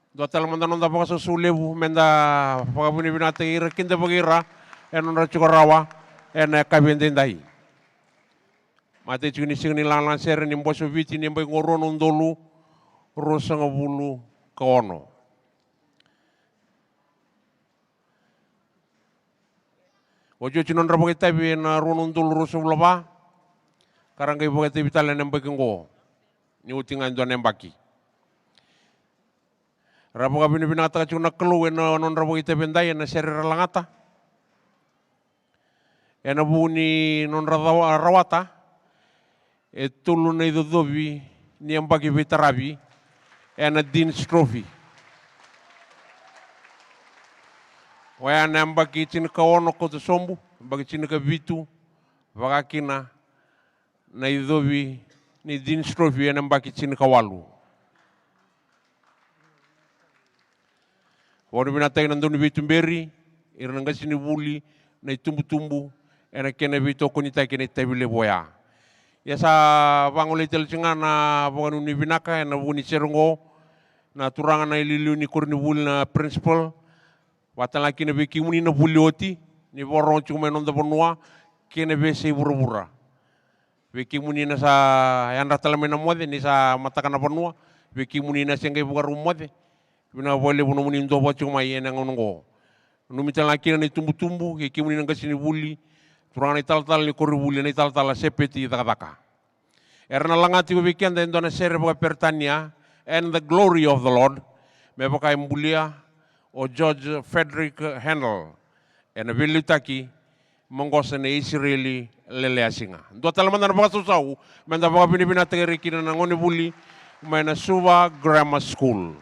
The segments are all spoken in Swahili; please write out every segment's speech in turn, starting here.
Do talaman non da paka susulebu menda paka buni binata ira kinda bagira enon ra chukarawa en kabende ndai. Mate chuni singni lalan ser ni mboso viti ni mbai ngorono ndolu rosanga bulu kaono. Ojo chinon ra paka tabi na rono ndolu roso blaba karanga ibu kata bitala nemba kengo ni utingan do nembaki. Rapo kabini binata chuna kelu ena non rapo ite bendai ena seri langata. Ena buni non rawata e tulu nei dodovi ni ambaki vitarabi ena Dean's Trophy. Waya na ambaki chini kaono koto sombu, ambaki chini ka vitu, vakakina na idovi ni Dean's Trophy ena ambaki chini kawalu. Wadu binata ina ndoni vitu mberi, ina nga chini buli na itumbu-tumbu ena kena vitu konita kena itabile boya. Ya sa bangole tel na bukan uni binaka ena buni serungo na turanga na ililu ni kurni buli na principal watan laki na beki muni na buli oti ni boron cuma non da bonua kena bese bura-bura. Beki muni na sa yang ratala mena mode ni sa mataka na bonua beki muni na sengai buka rumode bina boleh buno muni ndo bo cuma yena ngongo. Numita laki na tumbu-tumbu beki muni na kasini buli turanga na tal-tal ni kurni buli na tal-tal sepeti taka-taka. Erna langati ko weekend endo na sere boka pertania and the glory of the Lord me boka imbulia o George Frederick Handel ena vilitaki monggosa na Israeli lele asinga. Do talaman na boka susau menda boka binibina tegeri kina na ngoni buli na Suva Grammar School.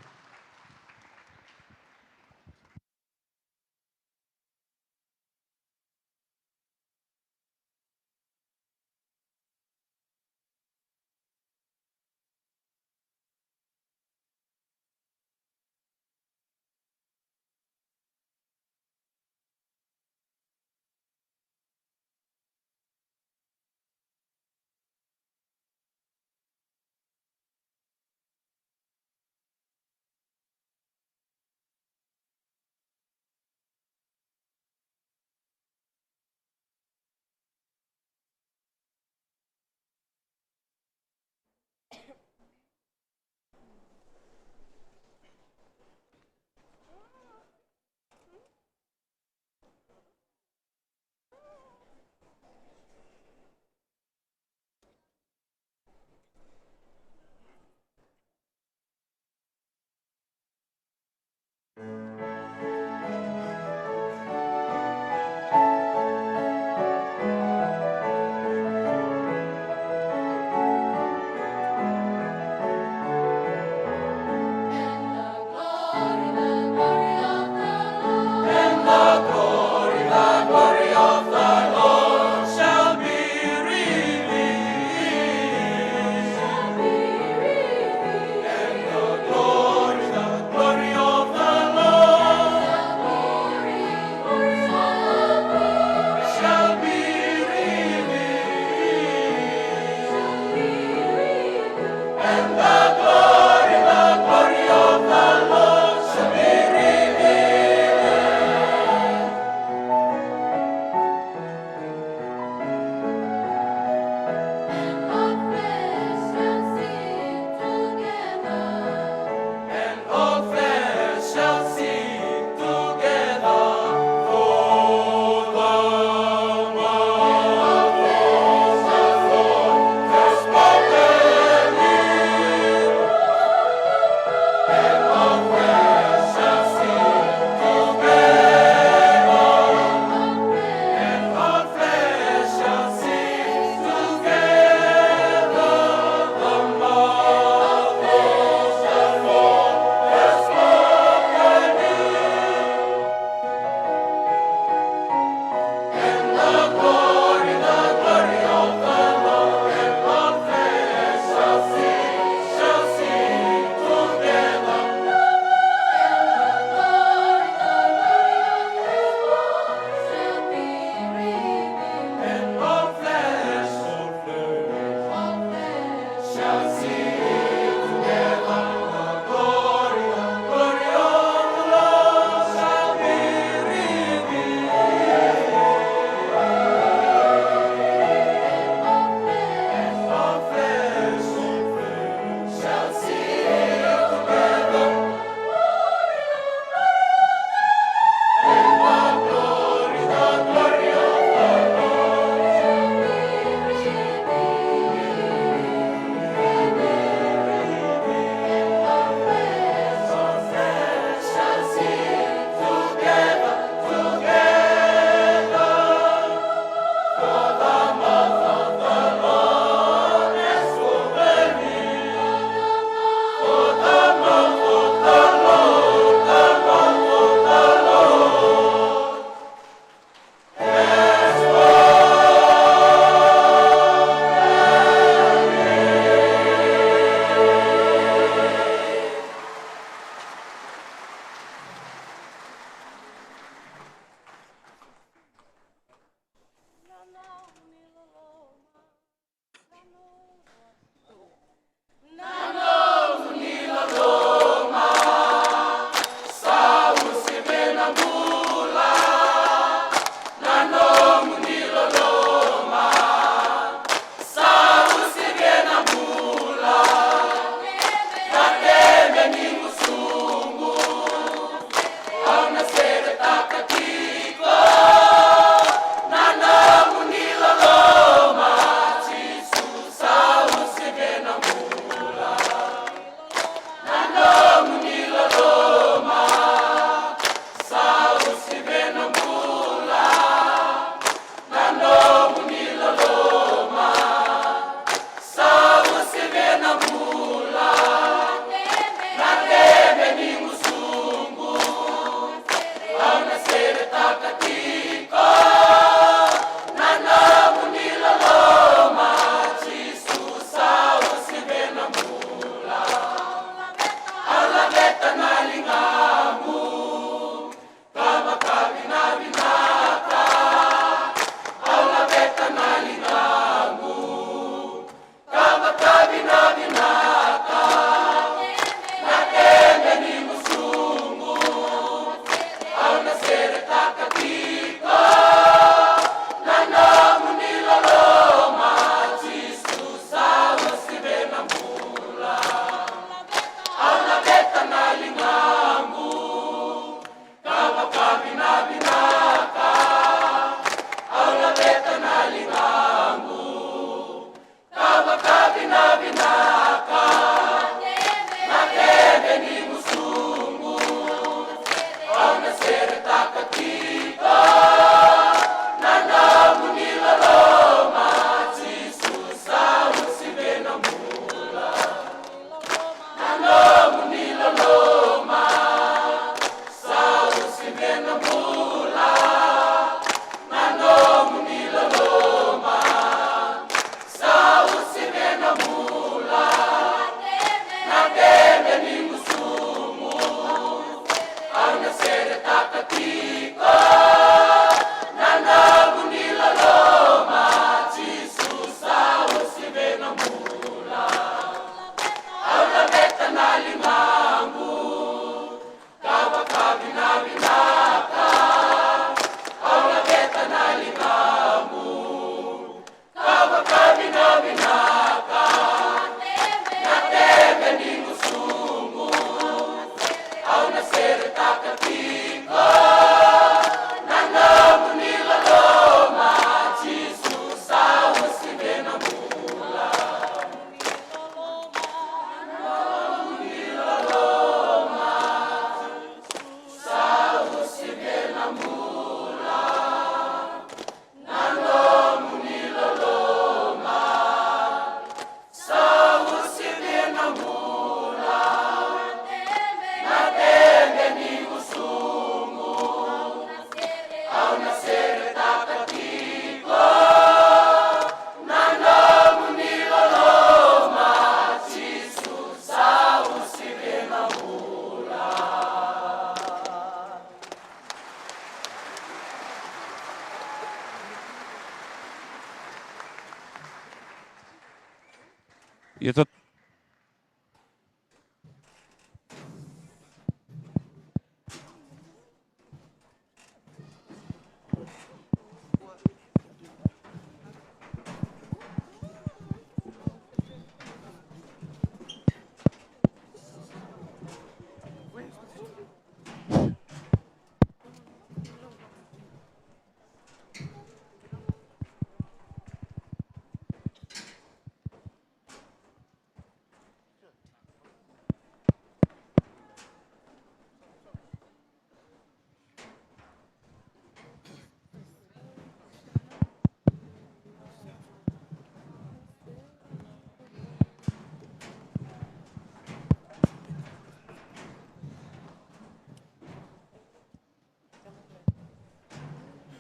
Itu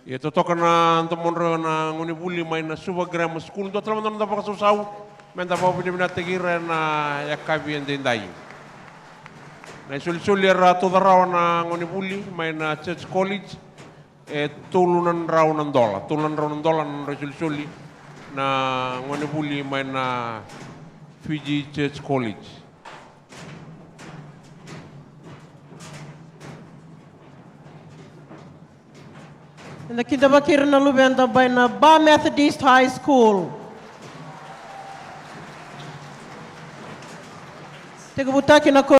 Ito to kana antamon na nguni buli may na suba grammar school to tlaman na pa kasusaw men ta pa pili minategira na yakabi endendai. Na sul-sulir to daraw na nguni buli may na church college tulunan raw ng dola. Tulunan raw ng dola na sul-suli na nguni buli may na Fiji Church College. Na kinabakir na lubenda by na Ba Methodist High School. Tegabutaki na